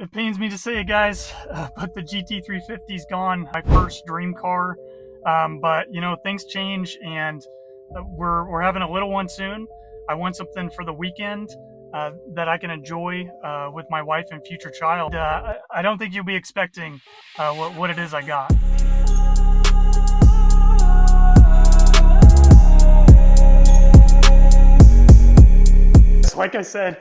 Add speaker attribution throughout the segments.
Speaker 1: It pains me to say it, guys, but the GT350 is gone. My first dream car. But you know, things change, and we're having a little one soon. I want something for the weekend that I can enjoy with my wife and future child. I don't think you'll be expecting what it is I got. Like I said,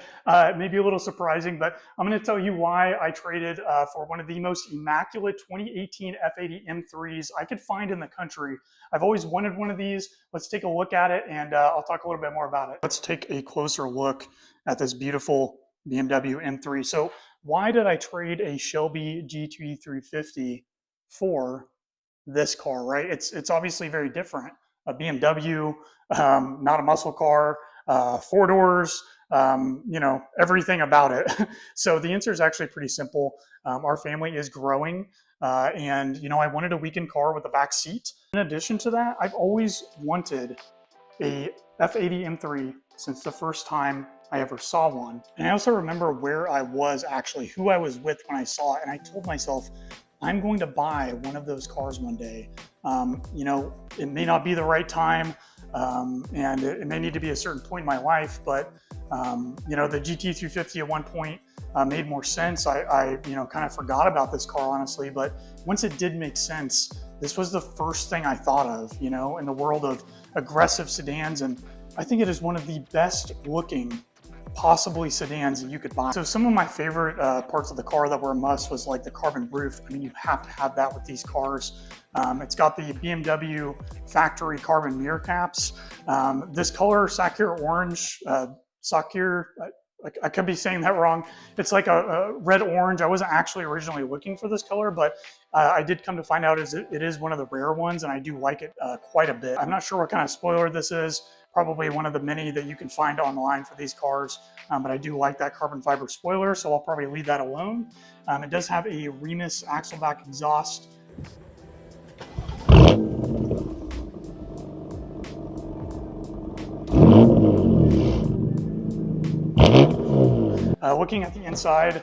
Speaker 1: maybe a little surprising, but I'm going to tell you why I traded for one of the most immaculate 2018 F80 M3s I could find in the country. I've always wanted one of these. Let's take a look at it, and I'll talk a little bit more about it. Let's take a closer look at this beautiful BMW M3. So why did I trade a Shelby GT350 for this car, right? It's obviously very different. A BMW, not a muscle car, four doors, you know, everything about it. So the answer is actually pretty simple. Our family is growing, and you know, I wanted a weekend car with a back seat. In addition to that, I've always wanted a F80 M3 since the first time I ever saw one. And I also remember where I was actually, who I was with when I saw it, and I told myself, I'm going to buy one of those cars one day. You know, it may not be the right time, and it may need to be a certain point in my life, but you know, the GT350 at one point made more sense. I you know, kind of forgot about this car, honestly, but once it did make sense, this was the first thing I thought of, you know, in the world of aggressive sedans, and I think it is one of the best looking possibly sedans that you could buy. So some of my favorite parts of the car that were a must was like the carbon roof. I mean, you have to have that with these cars. It's got the BMW factory carbon mirror caps. This color, Saphir Orange, Saphir, I could be saying that wrong. It's like a red orange. I wasn't actually originally looking for this color, but I did come to find out it is one of the rare ones, and I do like it quite a bit. I'm not sure what kind of spoiler this is. Probably one of the many that you can find online for these cars, but I do like that carbon fiber spoiler, so I'll probably leave that alone. It does have a Remus axleback exhaust. Looking at the inside,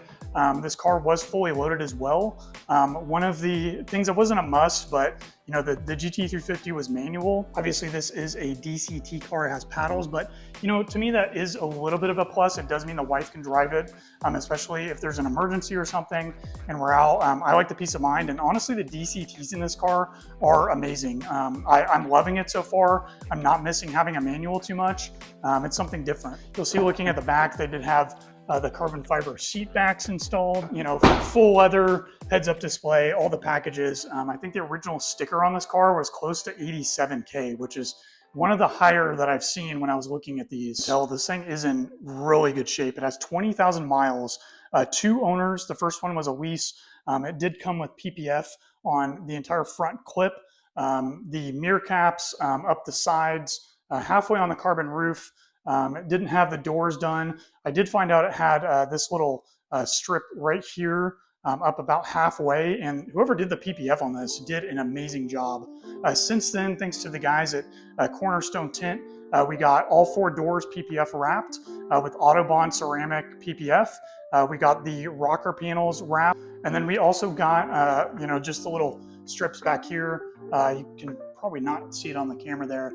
Speaker 1: this car was fully loaded as well. One of the things that wasn't a must, but you know, the GT350 was manual. Obviously, this is a DCT car, it has paddles, but you know, to me, that is a little bit of a plus. It does mean the wife can drive it, especially if there's an emergency or something and we're out. I like the peace of mind, and honestly, the DCTs in this car are amazing. I'm loving it so far. I'm not missing having a manual too much. It's something different. You'll see looking at the back, they did have the carbon fiber seat backs installed, you know, full leather, heads-up display, all the packages. I think the original sticker on this car was close to 87K, which is one of the higher that I've seen when I was looking at these. So this thing is in really good shape. It has 20,000 miles, 2 owners. The first one was a lease. It did come with PPF on the entire front clip, the mirror caps up the sides, halfway on the carbon roof. It didn't have the doors done. I did find out it had this little strip right here up about halfway, and whoever did the PPF on this did an amazing job. Since then, thanks to the guys at Cornerstone Tint, we got all 4 doors PPF wrapped with Autobond ceramic PPF. We got the rocker panels wrapped, and then we also got you know, just the little strips back here. You can probably not see it on the camera there,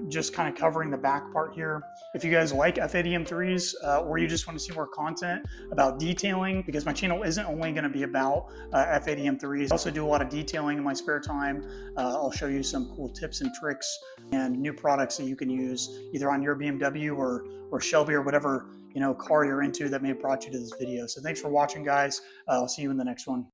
Speaker 1: just kind of covering the back part here. If you guys like F80 M3s, or you just want to see more content about detailing, because my channel isn't only going to be about F80 M3s. I also do a lot of detailing in my spare time. I'll show you some cool tips and tricks and new products that you can use either on your BMW or Shelby or whatever, you know, car you're into that may have brought you to this video. So thanks for watching, guys. I'll see you in the next one.